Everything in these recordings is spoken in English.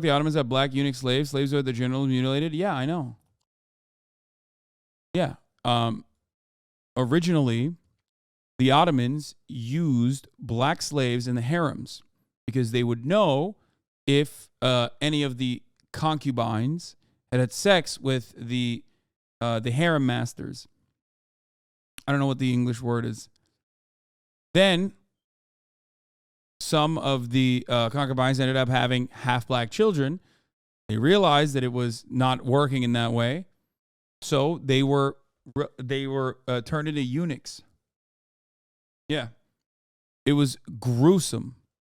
The Ottomans had black eunuch slaves. Slaves were the generals mutilated. Yeah, I know. Yeah. Originally, the Ottomans used black slaves in the harems because they would know if any of the concubines had sex with the harem masters. I don't know what the English word is. Then some of the concubines ended up having half-black children. They realized that it was not working in that way, so they were turned into eunuchs. Yeah, it was gruesome.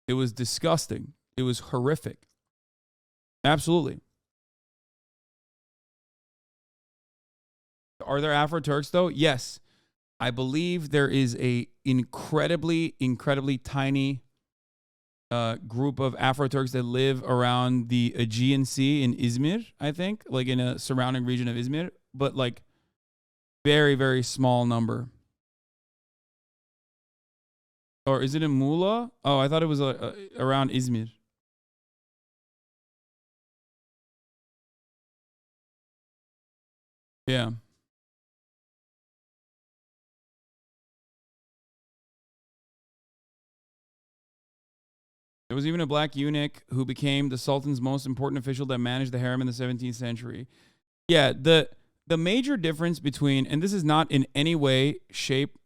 It was disgusting. It was horrific. Absolutely. Are there Afro Turks though? Yes, I believe there is a incredibly tiny group of Afro Turks that live around the Aegean Sea in Izmir, I think, like in a surrounding region of Izmir, but like very, very small number. Or is it in Muğla? Oh, I thought it was around Izmir. Yeah. There was even a black eunuch who became the Sultan's most important official that managed the harem in the 17th century. Yeah, the major difference between, and this is not in any way, shape.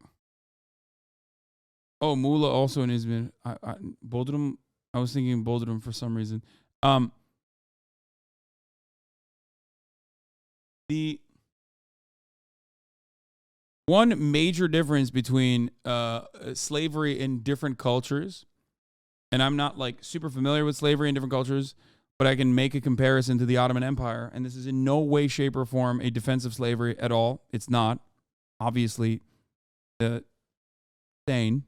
Oh, Muğla also in Izmir. Bodrum. I was thinking Bodrum for some reason. The one major difference between slavery in different cultures, and I'm not like super familiar with slavery in different cultures, but I can make a comparison to the Ottoman Empire, and this is in no way, shape, or form a defense of slavery at all. It's not. Obviously, insane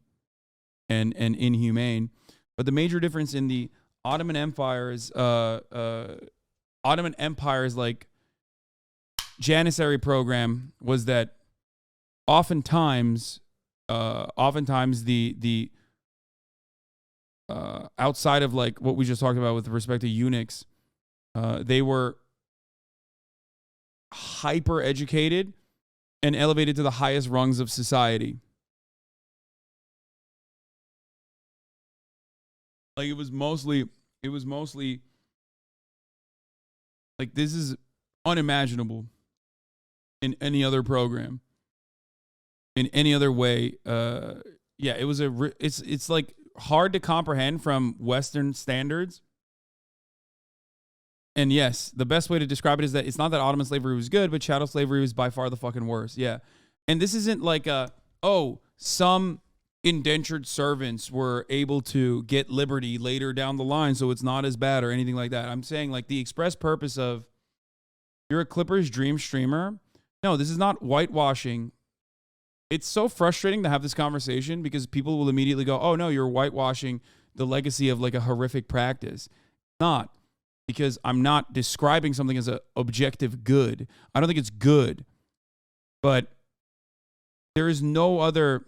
and inhumane. But the major difference in the Ottoman Empire's like Janissary program was that oftentimes the outside of like what we just talked about with respect to eunuchs, they were hyper educated and elevated to the highest rungs of society. Like it was mostly like this is unimaginable in any other program, in any other way. Yeah, it was it's like hard to comprehend from Western standards. And yes, the best way to describe it is that it's not that Ottoman slavery was good, but chattel slavery was by far the fucking worst. Yeah. And this isn't like some indentured servants were able to get liberty later down the line, so it's not as bad or anything like that. I'm saying like the express purpose of you're a Clippers dream streamer. No, this is not whitewashing. It's so frustrating to have this conversation because people will immediately go, oh no, you're whitewashing the legacy of like a horrific practice. Not. Because I'm not describing something as an objective good. I don't think it's good. But there is no other.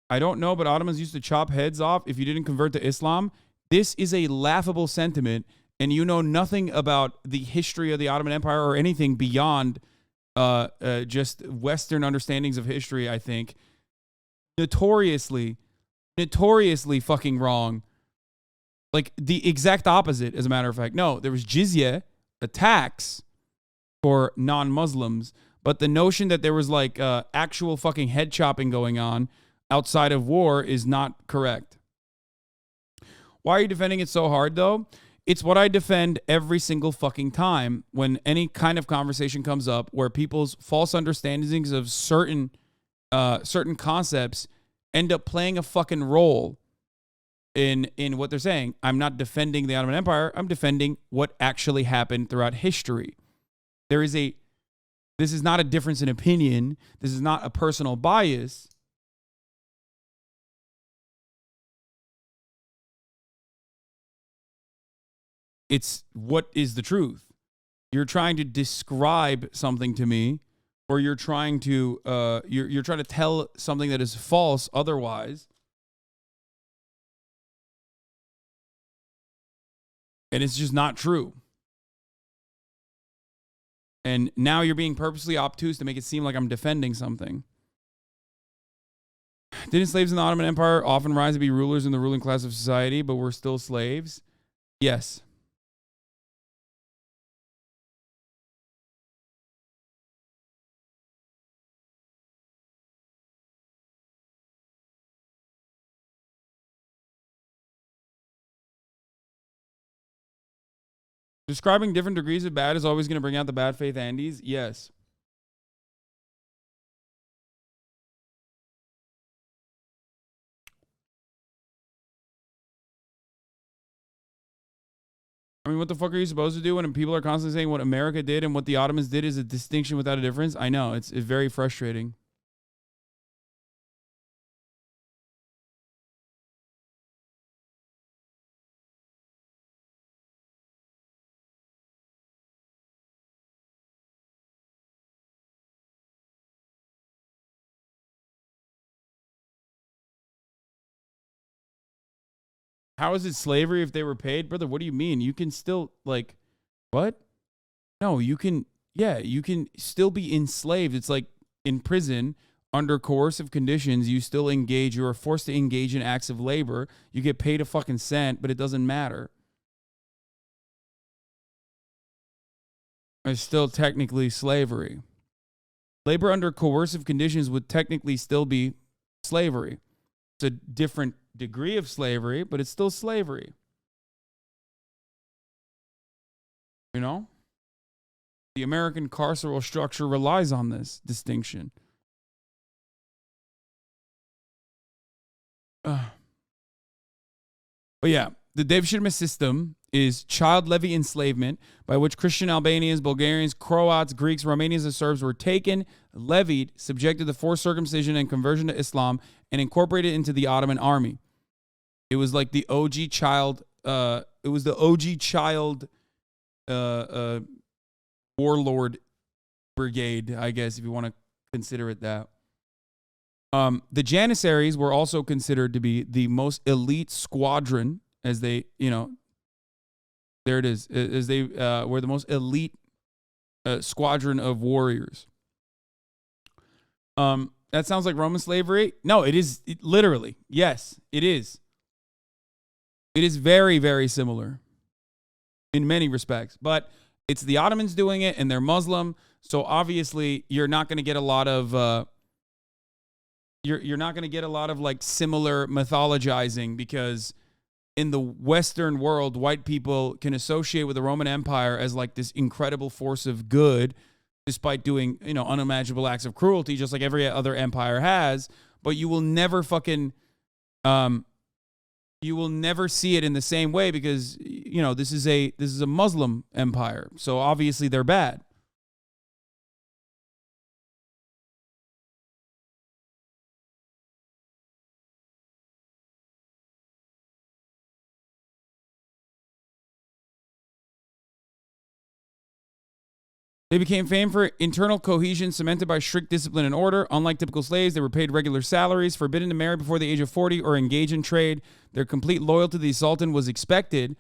I don't know, but Ottomans used to chop heads off if you didn't convert to Islam. This is a laughable sentiment, and you know nothing about the history of the Ottoman Empire or anything beyond just Western understandings of history, I think. Notoriously fucking wrong. Like the exact opposite, as a matter of fact. No, there was jizya, a tax for non-Muslims, but the notion that there was like actual fucking head chopping going on outside of war is not correct. Why are you defending it so hard, though? It's what I defend every single fucking time when any kind of conversation comes up where people's false understandings of certain concepts end up playing a fucking role in what they're saying. I'm not defending the Ottoman Empire. I'm defending what actually happened throughout history. This is not a difference in opinion. This is not a personal bias. It's what is the truth. You're trying to describe something to me, or you're trying to you're trying to tell something that is false otherwise. And it's just not true. And now you're being purposely obtuse to make it seem like I'm defending something. Didn't slaves in the Ottoman Empire often rise to be rulers in the ruling class of society, but were still slaves? Yes. Describing different degrees of bad is always going to bring out the bad faith Andes? Yes. I mean, what the fuck are you supposed to do when people are constantly saying what America did and what the Ottomans did is a distinction without a difference? I know. It's very frustrating. How is it slavery if they were paid? Brother, what do you mean? You can still, like, what? No, you can, yeah, you can still be enslaved. It's like in prison, under coercive conditions, you still engage, you are forced to engage in acts of labor. You get paid a fucking cent, but it doesn't matter. It's still technically slavery. Labor under coercive conditions would technically still be slavery. It's a different degree of slavery, but it's still slavery. You know? The American carceral structure relies on this distinction. But yeah, the Devshirme system is child levy enslavement by which Christian Albanians, Bulgarians, Croats, Greeks, Romanians, and Serbs were taken, levied, subjected to forced circumcision and conversion to Islam, and incorporated into the Ottoman army. It was like the OG child. It was the OG child warlord brigade, I guess, if you want to consider it that. The Janissaries were also considered to be the most elite squadron, as they, you know, there it is, as they were the most elite squadron of warriors. That sounds like Roman slavery. No, it is literally. Yes, it is. It is very, very similar in many respects, but it's the Ottomans doing it, and they're Muslim, so obviously you're not going to get a lot of you're not going to get a lot of like similar mythologizing, because in the Western world, white people can associate with the Roman Empire as like this incredible force of good, despite doing, you know, unimaginable acts of cruelty, just like every other empire has. But you will never fucking, you will never see it in the same way, because, you know, this is a Muslim empire, so obviously they're bad. They became famed for internal cohesion cemented by strict discipline and order. Unlike typical slaves, they were paid regular salaries, forbidden to marry before the age of 40 or engage in trade. Their complete loyalty to the Sultan was expected.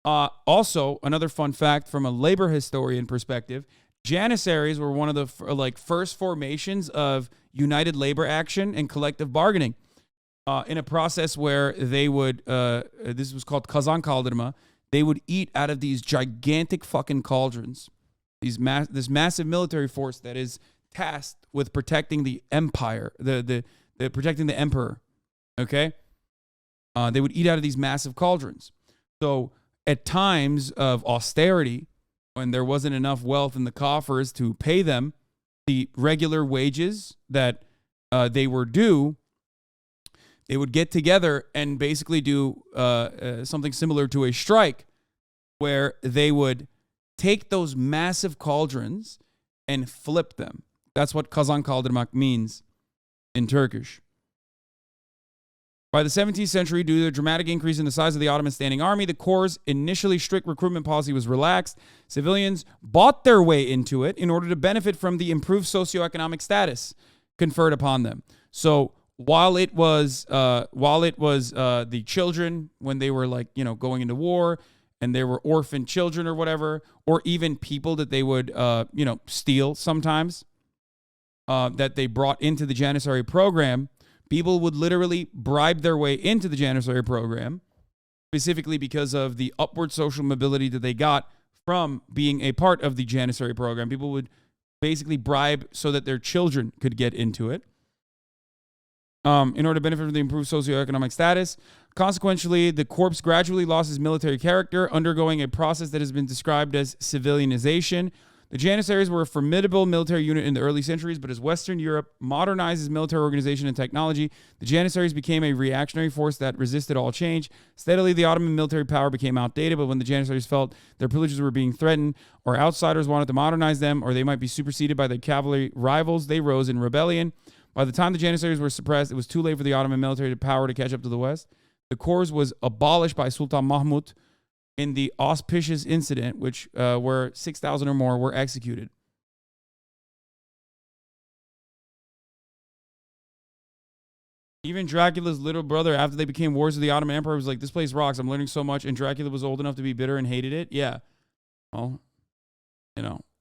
Also, another fun fact from a labor historian perspective, Janissaries were one of the first formations of united labor action and collective bargaining in a process where they would, this was called kazan kaldırma, they would eat out of these gigantic fucking cauldrons. This massive military force that is tasked with protecting the empire, the protecting the emperor. Okay, they would eat out of these massive cauldrons. So at times of austerity, when there wasn't enough wealth in the coffers to pay them the regular wages that they were due, they would get together and basically do something similar to a strike, where they would take those massive cauldrons and flip them. That's what kazan kaldırmak means in Turkish. By the 17th century, due to the dramatic increase in the size of the Ottoman standing army, the Corps' initially strict recruitment policy was relaxed. Civilians bought their way into it in order to benefit from the improved socioeconomic status conferred upon them. So while it was the children when they were, like, you know, going into war, and there were orphan children or whatever, or even people that they would, steal sometimes, that they brought into the Janissary program. People would literally bribe their way into the Janissary program, specifically because of the upward social mobility that they got from being a part of the Janissary program. People would basically bribe so that their children could get into it, in order to benefit from the improved socioeconomic status. Consequently, the corps gradually lost its military character, undergoing a process that has been described as civilianization. The Janissaries were a formidable military unit in the early centuries, but as Western Europe modernized its military organization and technology, the Janissaries became a reactionary force that resisted all change. Steadily, the Ottoman military power became outdated, but when the Janissaries felt their privileges were being threatened, or outsiders wanted to modernize them, or they might be superseded by their cavalry rivals, they rose in rebellion. By the time the Janissaries were suppressed, it was too late for the Ottoman military power to catch up to the West. The corps was abolished by Sultan Mahmud in the auspicious incident, which where 6,000 or more were executed. Even Dracula's little brother, after they became wars of the Ottoman Empire, was like, this place rocks. I'm learning so much. And Dracula was old enough to be bitter and hated it. Yeah. Well,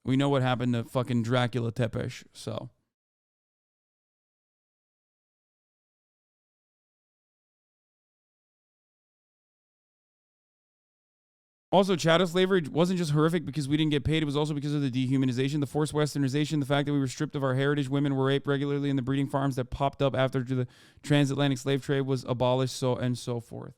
we know what happened to fucking Dracula Tepesh, so. Also, chattel slavery wasn't just horrific because we didn't get paid. It was also because of the dehumanization, the forced westernization, the fact that we were stripped of our heritage. Women were raped regularly in the breeding farms that popped up after the transatlantic slave trade was abolished, so and so forth.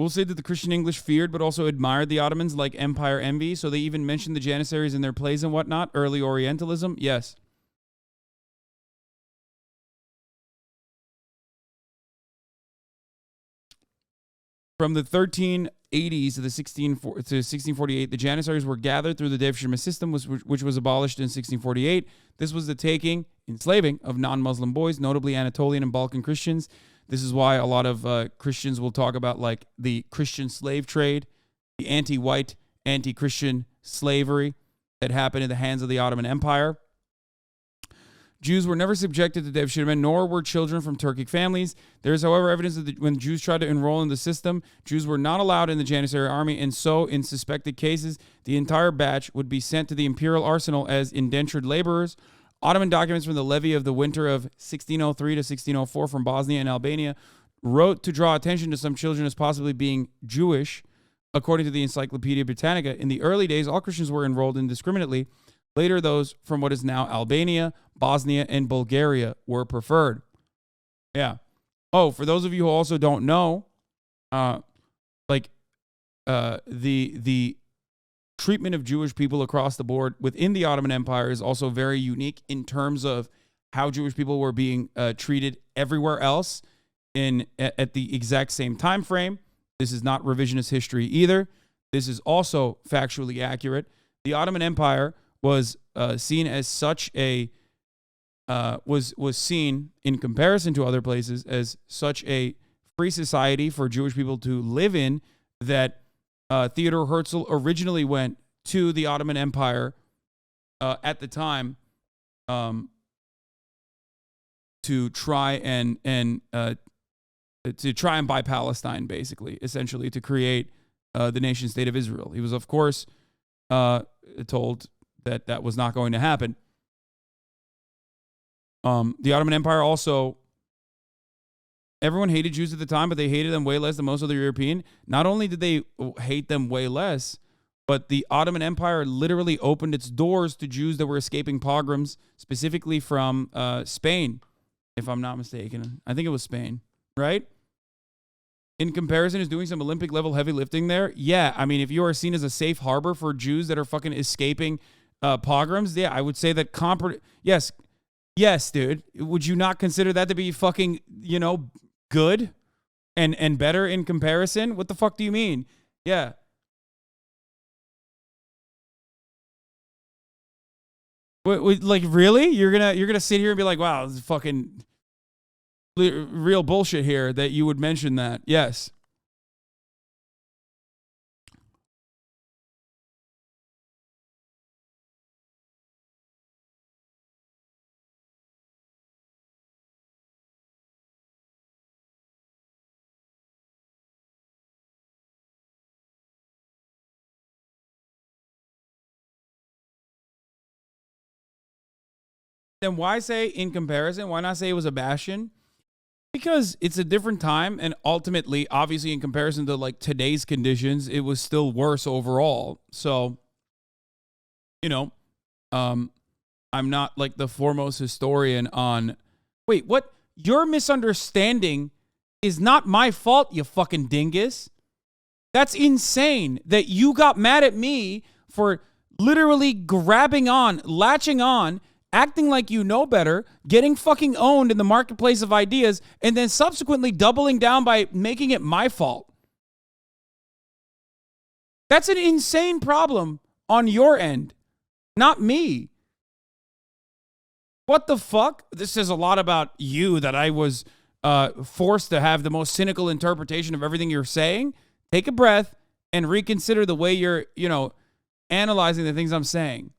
We'll say that the Christian English feared but also admired the Ottomans like empire envy, so they even mentioned the Janissaries in their plays and whatnot. Early Orientalism, yes. From the 1380s to the 1648, the Janissaries were gathered through the Devshirme system, which was abolished in 1648. This was the taking, enslaving of non-Muslim boys, notably Anatolian and Balkan Christians. This is why a lot of Christians will talk about like the Christian slave trade, the anti-white, anti-Christian slavery that happened in the hands of the Ottoman Empire. Jews were never subjected to devshirme, nor were children from Turkic families. There is, however, evidence that when Jews tried to enroll in the system, Jews were not allowed in the Janissary army, and so, in suspected cases, the entire batch would be sent to the imperial arsenal as indentured laborers. Ottoman documents from the levy of the winter of 1603 to 1604 from Bosnia and Albania wrote to draw attention to some children as possibly being Jewish. According to the Encyclopedia Britannica, in the early days, all Christians were enrolled indiscriminately. Later, those from what is now Albania, Bosnia, and Bulgaria were preferred. Yeah. Oh, for those of you who also don't know, the treatment of Jewish people across the board within the Ottoman Empire is also very unique in terms of how Jewish people were being treated everywhere else at the exact same time frame. This is not revisionist history either. This is also factually accurate. The Ottoman Empire was seen as such a was seen in comparison to other places as such a free society for Jewish people to live in that Theodor Herzl originally went to the Ottoman Empire at the time to try and buy Palestine, basically, essentially to create the nation state of Israel. He was, of course, told that was not going to happen. The Ottoman Empire also, everyone hated Jews at the time, but they hated them way less than most other European. Not only did they hate them way less, but the Ottoman Empire literally opened its doors to Jews that were escaping pogroms, specifically from Spain, if I'm not mistaken. I think it was Spain, right? In comparison, is doing some Olympic level heavy lifting there. Yeah, I mean, if you are seen as a safe harbor for Jews that are fucking escaping pogroms, yeah, I would say that yes, dude. Would you not consider that to be fucking, good and better in comparison? What the fuck do you mean? Yeah. Like, really? You're gonna sit here and be like, wow, this is fucking real bullshit here that you would mention that. Yes. Then why say in comparison? Why not say it was a bastion? Because it's a different time, and ultimately, obviously, in comparison to like today's conditions, it was still worse overall. So, you know, um, I'm not like the foremost historian on. Wait, what? Your misunderstanding is not my fault, you fucking dingus. That's insane that you got mad at me for literally grabbing on, latching on, acting like you know better, getting fucking owned in the marketplace of ideas, and then subsequently doubling down by making it my fault. That's an insane problem on your end, not me. What the fuck? This says a lot about you that I was forced to have the most cynical interpretation of everything you're saying. Take a breath and reconsider the way you're, analyzing the things I'm saying.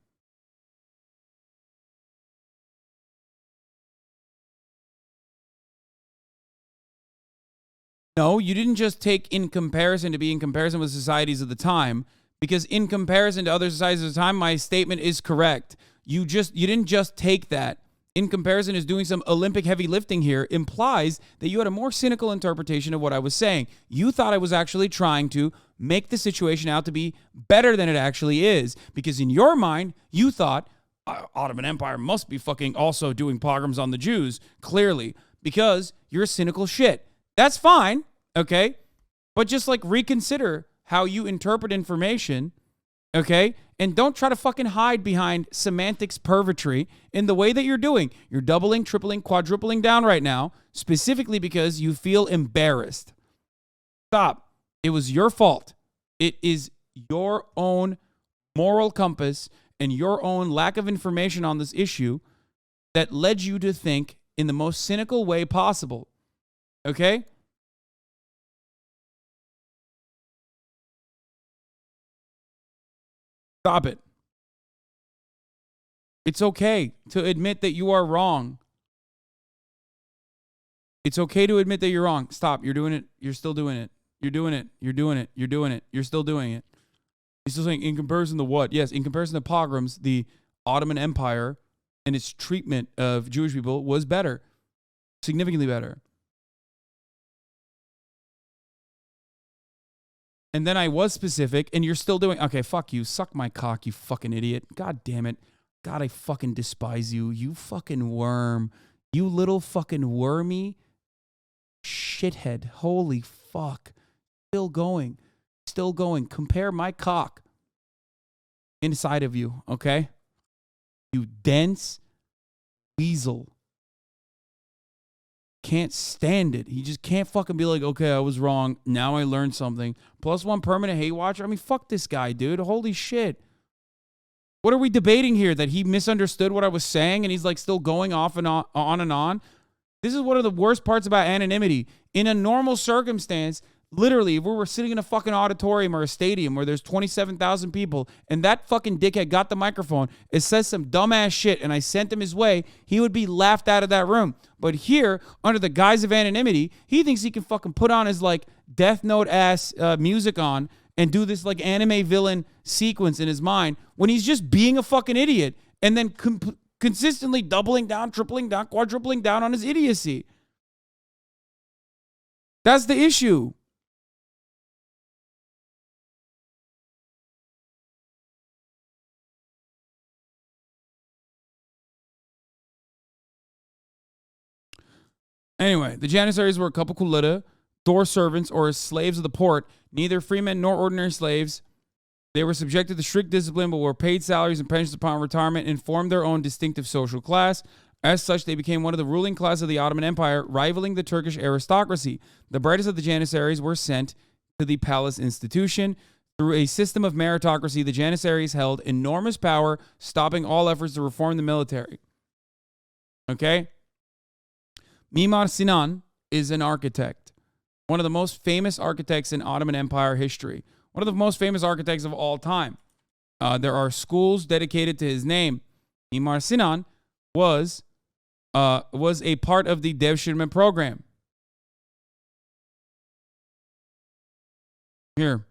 No, you didn't just take in comparison to be in comparison with societies of the time, because in comparison to other societies of the time, my statement is correct. You didn't just take that. In comparison is doing some Olympic heavy lifting here implies that you had a more cynical interpretation of what I was saying. You thought I was actually trying to make the situation out to be better than it actually is, because in your mind, you thought Ottoman Empire must be fucking also doing pogroms on the Jews, clearly, because you're a cynical shit. That's fine, okay? But just like reconsider how you interpret information, okay? And don't try to fucking hide behind semantics purgatory in the way that you're doing. You're doubling, tripling, quadrupling down right now, specifically because you feel embarrassed. Stop. It was your fault. It is your own moral compass and your own lack of information on this issue that led you to think in the most cynical way possible. Okay? Stop it. It's okay to admit that you are wrong. It's okay to admit that you're wrong. Stop. You're doing it. You're still doing it. You're doing it. You're doing it. You're doing it. You're still doing it. He's still saying in comparison to what? Yes, in comparison to pogroms, the Ottoman Empire and its treatment of Jewish people was better. Significantly better. And then I was specific, and you're still doing... Okay, fuck you. Suck my cock, you fucking idiot. God damn it. God, I fucking despise you. You fucking worm. You little fucking wormy shithead. Holy fuck. Still going. Still going. Compare my cock inside of you, okay? You dense weasel. Can't stand it. He just can't fucking be like, okay, I was wrong. Now I learned something. +1 permanent hate watcher. I mean, fuck this guy, dude. Holy shit. What are we debating here? That he misunderstood what I was saying and he's like still going off and on and on? This is one of the worst parts about anonymity. In a normal circumstance, literally, if we were sitting in a fucking auditorium or a stadium where there's 27,000 people and that fucking dickhead got the microphone, it says some dumbass shit and I sent him his way, he would be laughed out of that room. But here, under the guise of anonymity, he thinks he can fucking put on his like Death Note ass music on and do this like anime villain sequence in his mind when he's just being a fucking idiot and then consistently doubling down, tripling down, quadrupling down on his idiocy. That's the issue. Anyway, the Janissaries were a couple kulita, door servants, or slaves of the port, neither freemen nor ordinary slaves. They were subjected to strict discipline, but were paid salaries and pensions upon retirement and formed their own distinctive social class. As such, they became one of the ruling class of the Ottoman Empire, rivaling the Turkish aristocracy. The brightest of the Janissaries were sent to the palace institution. Through a system of meritocracy, the Janissaries held enormous power, stopping all efforts to reform the military. Okay? Mimar Sinan is an architect, one of the most famous architects in Ottoman Empire history, one of the most famous architects of all time. There are schools dedicated to his name. Mimar Sinan was a part of the Devshirme program. Here.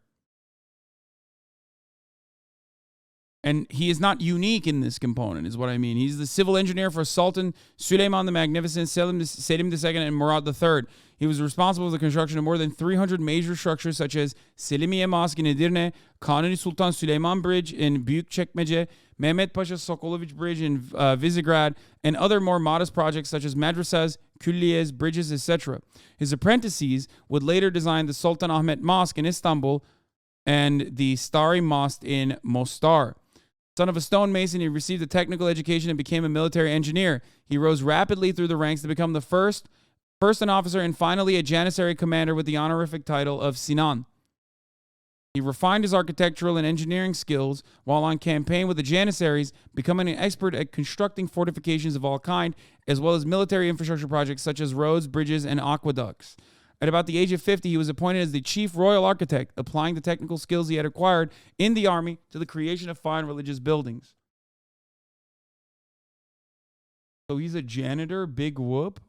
And he is not unique in this component, is what I mean. He's the civil engineer for Sultan Suleiman the Magnificent, Selim II, and Murad III. He was responsible for the construction of more than 300 major structures such as Selimiye Mosque in Edirne, Kanuni Sultan Süleyman Bridge in Büyükçekmece, Mehmet Pasha Sokolovich Bridge in Visegrad, and other more modest projects such as madrasas, külliyes, bridges, etc. His apprentices would later design the Sultan Ahmet Mosque in Istanbul and the Stari Mosque in Mostar. Son of a stonemason, he received a technical education and became a military engineer. He rose rapidly through the ranks to become the first an officer and finally a Janissary commander with the honorific title of Sinan. He refined his architectural and engineering skills while on campaign with the Janissaries, becoming an expert at constructing fortifications of all kind, as well as military infrastructure projects such as roads, bridges, and aqueducts. At about the age of 50, he was appointed as the chief royal architect, applying the technical skills he had acquired in the army to the creation of fine religious buildings. So he's a janitor, big whoop.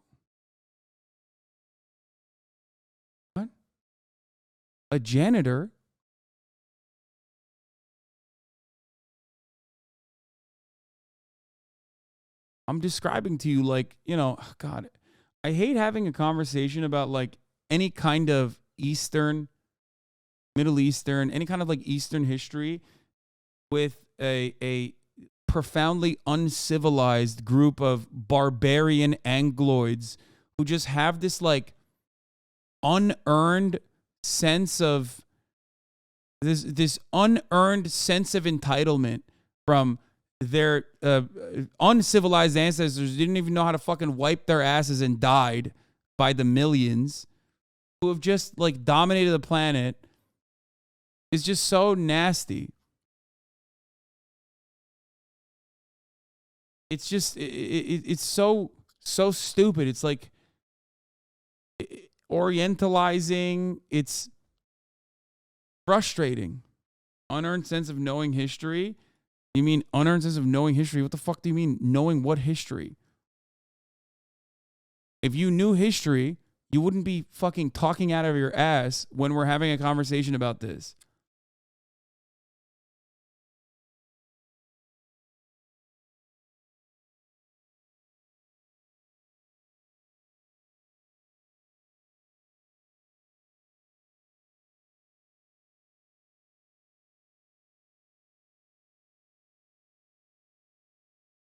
What? A janitor? I'm describing to you like, God, I hate having a conversation about like any kind of Eastern, Middle Eastern, any kind of like Eastern history with a profoundly uncivilized group of barbarian Angloids who just have this like unearned sense of this unearned sense of entitlement from their uncivilized ancestors who didn't even know how to fucking wipe their asses and died by the millions, who have just like dominated the planet, is just so nasty. It's just it's so stupid. It's like orientalizing. It's frustrating. Unearned sense of knowing history. You mean unearned sense of knowing history? What the fuck do you mean knowing what history? If you knew history, you wouldn't be fucking talking out of your ass when we're having a conversation about this.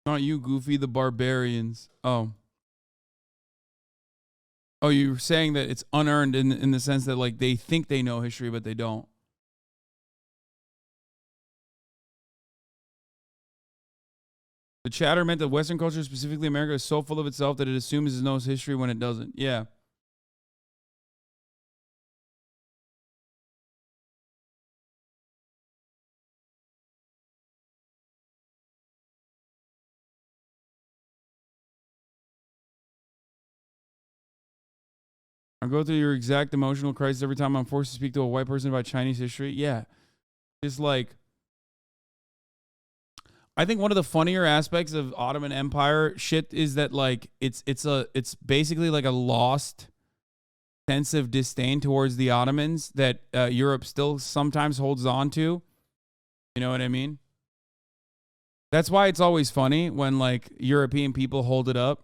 Not you, Goofy, the barbarians. Oh, you're saying that it's unearned in the sense that like they think they know history, but they don't. The chatter meant that Western culture, specifically America, is so full of itself that it assumes it knows history when it doesn't. Yeah. I go through your exact emotional crisis every time I'm forced to speak to a white person about Chinese history. Yeah. It's like, I think one of the funnier aspects of Ottoman Empire shit is that like it's basically like a lost sense of disdain towards the Ottomans that Europe still sometimes holds on to. You know what I mean? That's why it's always funny when like European people hold it up.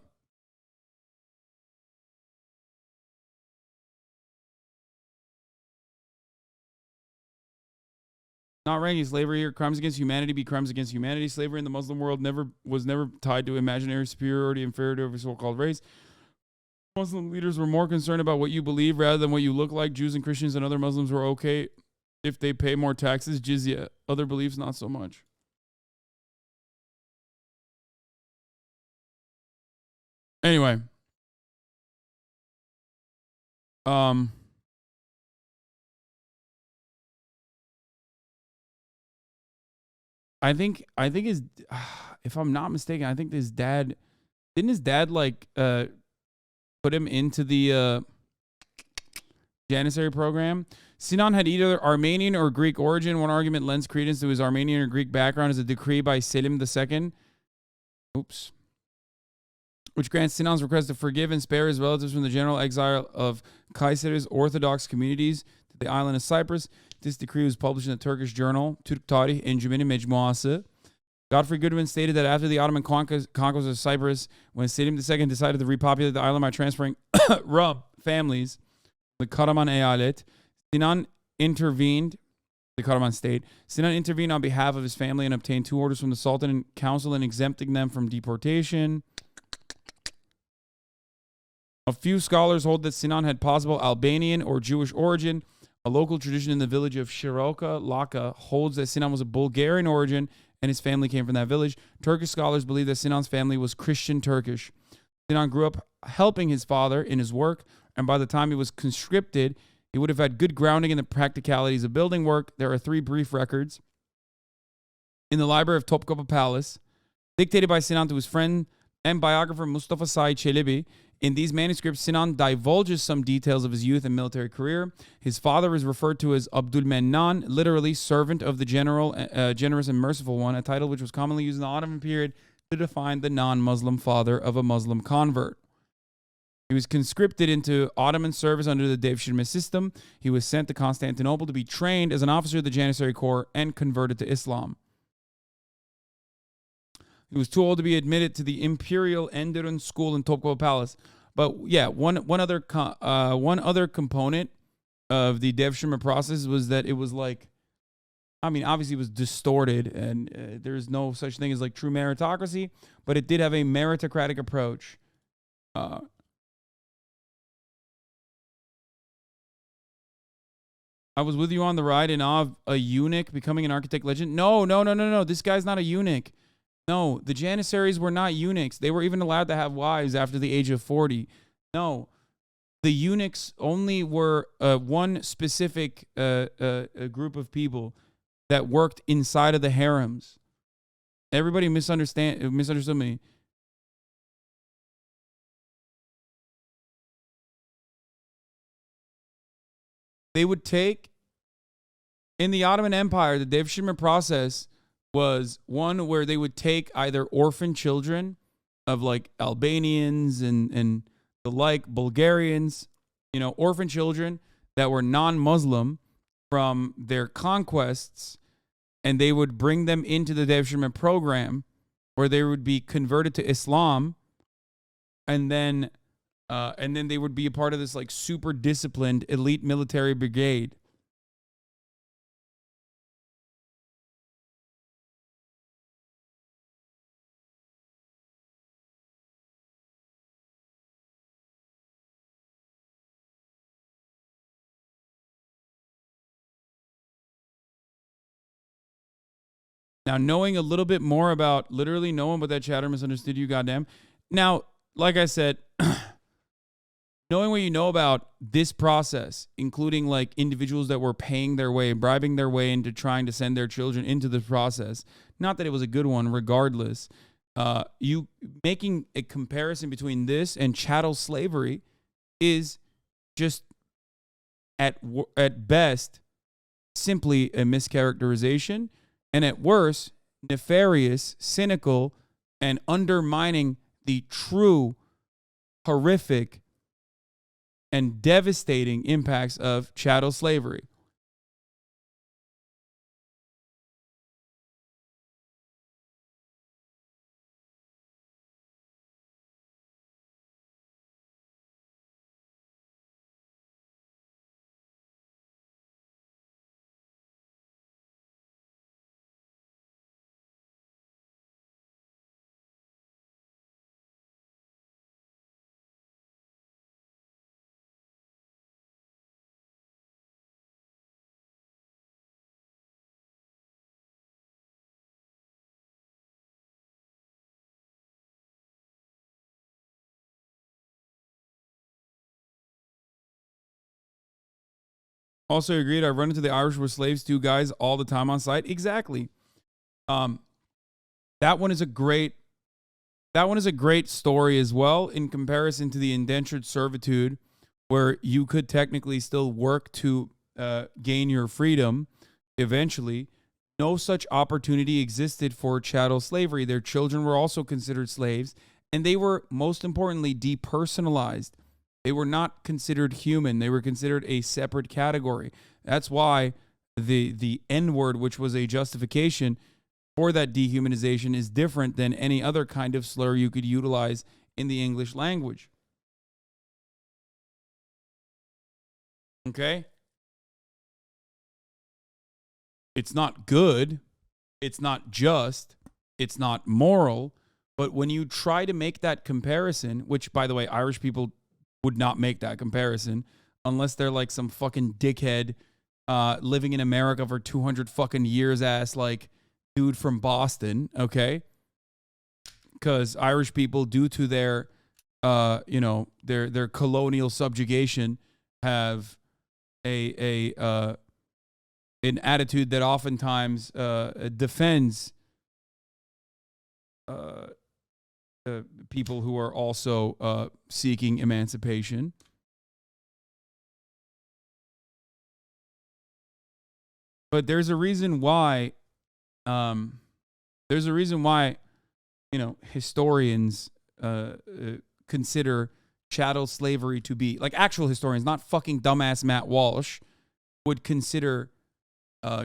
Not ranking slavery here. Crimes against humanity be crimes against humanity. Slavery in the Muslim world was never tied to imaginary superiority, inferiority over so-called race. Muslim leaders were more concerned about what you believe rather than what you look like. Jews and Christians and other Muslims were okay if they pay more taxes, jizya. Other beliefs, not so much. Anyway. I think his, if I'm not mistaken, I think his dad, didn't his dad like put him into the Janissary program? Sinan had either Armenian or Greek origin. One argument lends credence to his Armenian or Greek background as a decree by Selim II. Oops. Which grants Sinan's request to forgive and spare his relatives from the general exile of Kayseri's Orthodox communities to the island of Cyprus. This decree was published in the Turkish journal Türk Tarih Encümeni Mecmuası. Godfrey Goodwin stated that after the Ottoman conquest of Cyprus, when Selim II decided to repopulate the island by transferring Rum families, the Karaman Eyalet, Sinan intervened, the Karaman state. Sinan intervened on behalf of his family and obtained 2 orders from the Sultan and Council and exempting them from deportation. A few scholars hold that Sinan had possible Albanian or Jewish origin. A local tradition in the village of Shiroka Laka holds that Sinan was of Bulgarian origin and his family came from that village. Turkish scholars believe that Sinan's family was Christian Turkish. Sinan grew up helping his father in his work, and by the time he was conscripted, he would have had good grounding in the practicalities of building work. There are 3 brief records in the library of Topkapı Palace, dictated by Sinan to his friend and biographer Mustafa Said Çelebi. In these manuscripts, Sinan divulges some details of his youth and military career. His father is referred to as Abdülmennan, literally servant of the generous and merciful one, a title which was commonly used in the Ottoman period to define the non-Muslim father of a Muslim convert. He was conscripted into Ottoman service under the Devshirme system. He was sent to Constantinople to be trained as an officer of the Janissary Corps and converted to Islam. He was too old to be admitted to the Imperial Enderun School in Topkapı Palace. But yeah, one other component of the Devshirme process was that it was like, I mean, obviously it was distorted, and there's no such thing as like true meritocracy, but it did have a meritocratic approach. I was with you on the ride in awe of a eunuch becoming an architect legend. No. This guy's not a eunuch. No, the Janissaries were not eunuchs. They were even allowed to have wives after the age of 40. No, the eunuchs only were one specific group of people that worked inside of the harems. Everybody misunderstood me. They would take, in the Ottoman Empire, the Devshirme process was one where they would take either orphan children of like Albanians and the like, Bulgarians, orphan children that were non-Muslim from their conquests, and they would bring them into the Devshirme program where they would be converted to Islam, and then they would be a part of this like super disciplined elite military brigade. Now, knowing a little bit more about, literally no one but that chatter misunderstood you, goddamn. Now, like I said, knowing what you know about this process, including like individuals that were paying their way, bribing their way into trying to send their children into the process, not that it was a good one, regardless, you making a comparison between this and chattel slavery is just at best simply a mischaracterization, and at worst, nefarious, cynical, and undermining the true, horrific, and devastating impacts of chattel slavery. Also agreed. I run into the Irish were slaves, 2 guys all the time on site. Exactly. That one is a great story as well, in comparison to the indentured servitude, where you could technically still work to gain your freedom eventually. No such opportunity existed for chattel slavery. Their children were also considered slaves, and they were, most importantly, depersonalized. They were not considered human. They were considered a separate category. That's why the N word, which was a justification for that dehumanization, is different than any other kind of slur you could utilize in the English language. Okay? It's not good. It's not just. It's not moral. But when you try to make that comparison, which, by the way, Irish people would not make that comparison unless they're like some fucking dickhead living in America for 200 fucking years ass like dude from Boston, okay? Because Irish people, due to their, their colonial subjugation, have an attitude that oftentimes defends people who are also seeking emancipation. But there's a reason why. Historians consider chattel slavery to be, like actual historians, not fucking dumbass Matt Walsh, would consider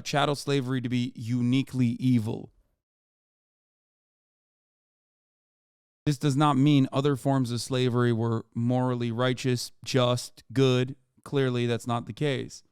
chattel slavery to be uniquely evil. This does not mean other forms of slavery were morally righteous, just, good. Clearly, that's not the case.